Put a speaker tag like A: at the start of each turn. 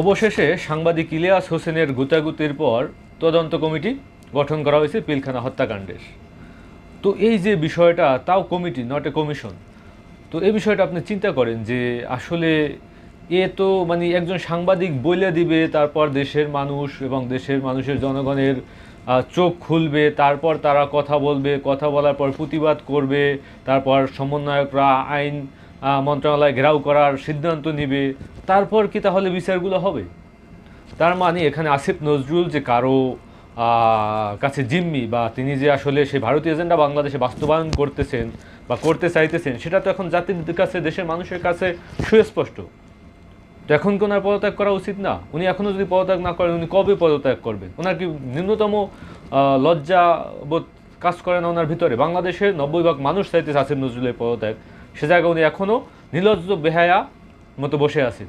A: অবশেষে সাংবাদিক ইলিয়াস হোসেনের গুতাগুতির পর তদন্ত কমিটি গঠন করা হয়েছে পিলখানা হত্যাকাণ্ডের। তো এই যে বিষয়টা, তাও কমিটি, নট এ কমিশন। তো এই বিষয়টা আপনি চিন্তা করেন যে আসলে এ তো মানে একজন সাংবাদিক বইলে দিবে, তারপর দেশের মানুষ এবং দেশের মানুষের জনগণের চোখ খুলবে, তারপর তারা কথা বলবে, কথা বলার পর প্রতিবাদ করবে, তারপর সমন্বয়করা আইন মন্ত্রণালয় ঘেরাও করার সিদ্ধান্ত নিবে, তারপর কি তাহলে বিচারগুলো হবে? তার মানে এখানে আসিফ নজরুল যে কারো কাছে জিম্মি, বা তিনি যে আসলে সেই ভারতীয় এজেন্ডা বাংলাদেশে বাস্তবায়ন করতেছেন বা করতে চাইতেছেন, সেটা তো এখন জাতির কাছে, দেশের মানুষের কাছে সুস্পষ্ট। তো এখন কি ওনার পদত্যাগ করা উচিত না? উনি এখনও যদি পদত্যাগ না করেন, উনি কবে পদত্যাগ করবেন? ওনার কি ন্যূনতম লজ্জা বোধ কাজ করে না ওনার ভিতরে? বাংলাদেশের 90% মানুষ চাইতেছে আসিফ নজরুলের পদত্যাগ, সে জায়গায় উনি এখনও নির্লজ্জ বেহায়া মতো বসে আছেন।